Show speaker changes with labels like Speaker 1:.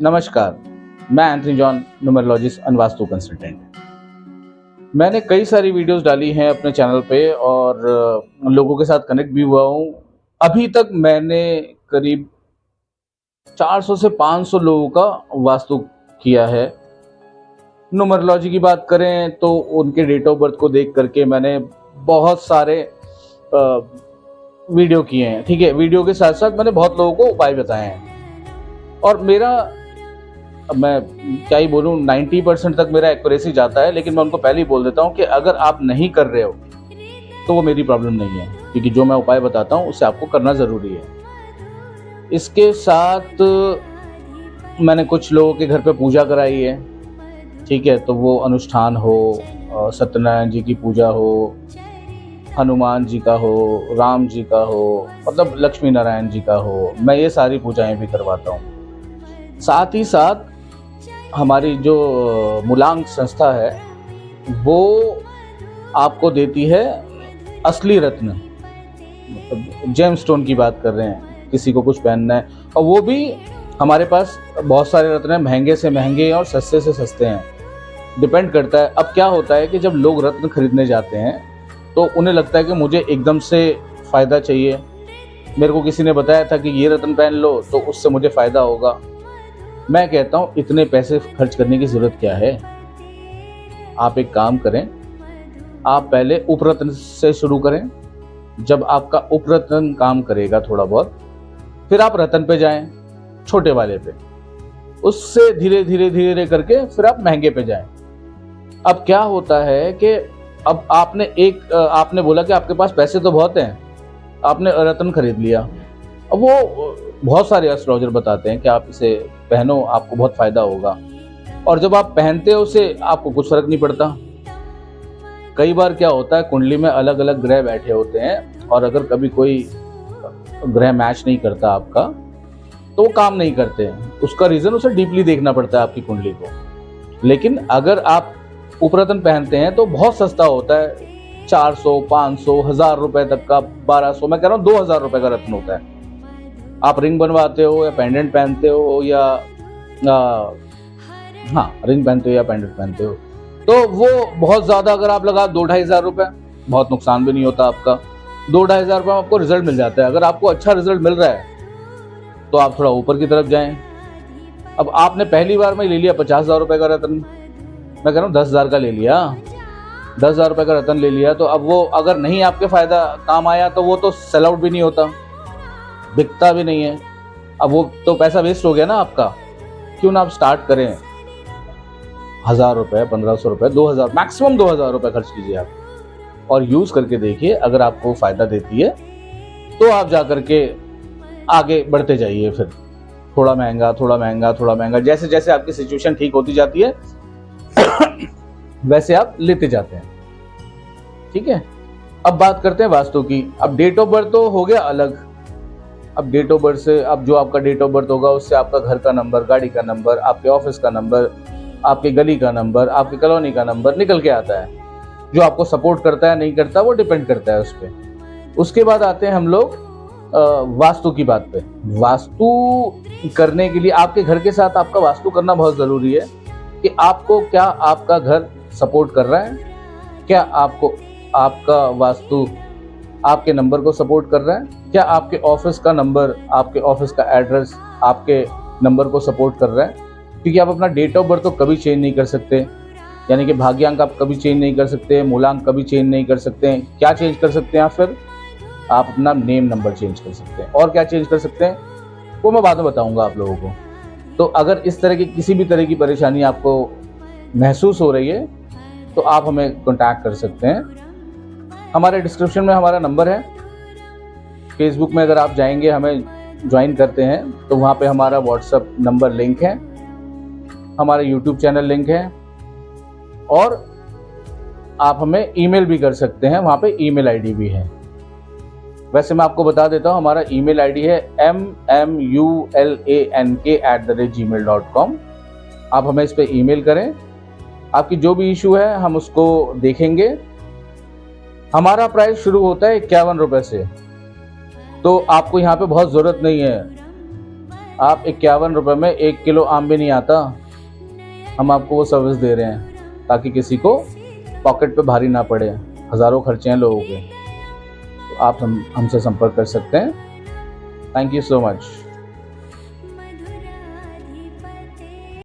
Speaker 1: नमस्कार, मैं Anthony John, numerologist and vastu consultant. मैंने कई सारी वीडियोस डाली हैं अपने चैनल पे और लोगों के साथ कनेक्ट भी हुआ हूँ। अभी तक मैंने करीब 400 से 500 लोगों का वास्तु किया है। न्यूमरोलॉजी की बात करें तो उनके डेट ऑफ बर्थ को देख करके मैंने बहुत सारे वीडियो किए हैं। ठीक है, वीडियो के साथ साथ मैंने बहुत लोगों को उपाय बताए हैं और मेरा, अब मैं क्या ही बोलूँ, 90% तक मेरा एक्यूरेसी जाता है। लेकिन मैं उनको पहले ही बोल देता हूँ कि अगर आप नहीं कर रहे हो तो वो मेरी प्रॉब्लम नहीं है, क्योंकि जो मैं उपाय बताता हूँ उससे आपको करना ज़रूरी है। इसके साथ मैंने कुछ लोगों के घर पे पूजा कराई है। ठीक है, तो वो अनुष्ठान हो, सत्यनारायण जी की पूजा हो, हनुमान जी का हो, राम जी का हो, मतलब लक्ष्मी नारायण जी का हो, मैं ये सारी पूजाएं भी करवाता हूँ। साथ ही साथ हमारी जो मूलांक संस्था है वो आपको देती है असली रत्न, मतलब जेम स्टोन की बात कर रहे हैं, किसी को कुछ पहनना है, और वो भी हमारे पास बहुत सारे रत्न हैं, महंगे से महंगे और सस्ते से सस्ते हैं, डिपेंड करता है। अब क्या होता है कि जब लोग रत्न खरीदने जाते हैं तो उन्हें लगता है कि मुझे एकदम से फ़ायदा चाहिए, मेरे को किसी ने बताया था कि ये रत्न पहन लो तो उससे मुझे फ़ायदा होगा। मैं कहता हूँ इतने पैसे खर्च करने की ज़रूरत क्या है। आप एक काम करें, आप पहले उपरत्न से शुरू करें। जब आपका उपरत्न काम करेगा थोड़ा बहुत, फिर आप रत्न पे जाएं, छोटे वाले पे, उससे धीरे धीरे धीरे करके फिर आप महंगे पे जाएं। अब क्या होता है कि अब आपने बोला कि आपके पास पैसे तो बहुत हैं, आपने रत्न खरीद लिया। अब वो बहुत सारे एस्ट्रोलॉजर बताते हैं कि आप इसे पहनो, आपको बहुत फ़ायदा होगा, और जब आप पहनते हो उसे आपको कुछ फ़र्क नहीं पड़ता। कई बार क्या होता है, कुंडली में अलग अलग ग्रह बैठे होते हैं और अगर कभी कोई ग्रह मैच नहीं करता आपका तो वो काम नहीं करते हैं। उसका रीज़न उसे डीपली देखना पड़ता है आपकी कुंडली को। लेकिन अगर आप उपरत्न पहनते हैं तो बहुत सस्ता होता है, 400, 500, 1000 रुपए तक का, 1200, मैं कह रहा हूँ 2000 रुपए का रत्न होता है। आप रिंग बनवाते हो या पेंडेंट पहनते हो या रिंग पहनते हो या पेंडेंट पहनते हो, तो वो बहुत ज़्यादा अगर आप लगा 2-2,500 रुपये, बहुत नुकसान भी नहीं होता आपका। 2-2,500 रुपये में आपको रिजल्ट मिल जाता है। अगर आपको अच्छा रिजल्ट मिल रहा है तो आप थोड़ा ऊपर की तरफ जाएं। अब आपने पहली बार में ले लिया 50,000 रुपये का रत्न, मैं कह रहा हूँ 10,000 का ले लिया, 10,000 रुपये का रत्न ले लिया, तो अब वो अगर नहीं आपके फ़ायदा काम आया तो वो तो सेल आउट भी नहीं होता, बिकता भी नहीं है। अब वो तो पैसा वेस्ट हो गया ना आपका। क्यों ना आप स्टार्ट करें, 1,000 रुपये, 1,500 रुपये, 2,000, मैक्सिमम 2,000 रुपये खर्च कीजिए आप और यूज़ करके देखिए। अगर आपको फ़ायदा देती है तो आप जा करके आगे बढ़ते जाइए। फिर थोड़ा महंगा, थोड़ा महंगा, थोड़ा महंगा, जैसे जैसे आपकी सिचुएशन ठीक होती जाती है वैसे आप लेते जाते हैं। ठीक है, अब बात करते हैं वास्तु की। अब डेट ऑफ बर्थ तो हो गया अलग। अब डेट ऑफ बर्थ से, अब जो आपका डेट ऑफ बर्थ होगा उससे आपका घर का नंबर, गाड़ी का नंबर, आपके ऑफिस का नंबर, आपके गली का नंबर, आपकी कॉलोनी का नंबर निकल के आता है। जो आपको सपोर्ट करता है नहीं करता वो डिपेंड करता है उस पर। उसके बाद आते हैं हम लोग वास्तु की बात पे। वास्तु करने के लिए आपके घर के साथ आपका वास्तु करना बहुत ज़रूरी है कि आपको क्या आपका घर सपोर्ट कर रहा है, क्या आपको आपका वास्तु आपके नंबर को सपोर्ट कर रहा है, क्या आपके ऑफिस का नंबर, आपके ऑफिस का एड्रेस आपके नंबर को सपोर्ट कर रहा है। क्योंकि आप अपना डेट ऑफ बर्थ तो कभी चेंज नहीं कर सकते, यानी कि भाग्यांक आप कभी चेंज नहीं कर सकते, मूलांक कभी चेंज नहीं कर सकते। क्या चेंज कर सकते हैं आप? फिर आप अपना नेम नंबर चेंज कर सकते हैं। और क्या चेंज कर सकते हैं वो मैं बाद में बताऊंगा आप लोगों को। तो अगर इस तरह की किसी भी तरह की परेशानी आपको महसूस हो रही है तो आप हमें कांटेक्ट कर सकते हैं। हमारे डिस्क्रिप्शन में हमारा नंबर है। फेसबुक में अगर आप जाएंगे, हमें ज्वाइन करते हैं, तो वहाँ पे हमारा व्हाट्सएप नंबर लिंक है, हमारा यूट्यूब चैनल लिंक है, और आप हमें ईमेल भी कर सकते हैं, वहाँ पे ईमेल आईडी भी है। वैसे मैं आपको बता देता हूँ, हमारा ईमेल आईडी है mulank@gmail.com। आप हमें इस पे ईमेल करें, आपकी जो भी इशू है हम उसको देखेंगे। हमारा प्राइस शुरू होता है 51 रुपये से, तो आपको यहाँ पे बहुत ज़रूरत नहीं है आप 51 रुपये में 1 किलो आम भी नहीं आता, हम आपको वो सर्विस दे रहे हैं ताकि किसी को पॉकेट पे भारी ना पड़े। हज़ारों खर्चे हैं लोगों के, तो आप हमसे संपर्क कर सकते हैं। Thank you so much.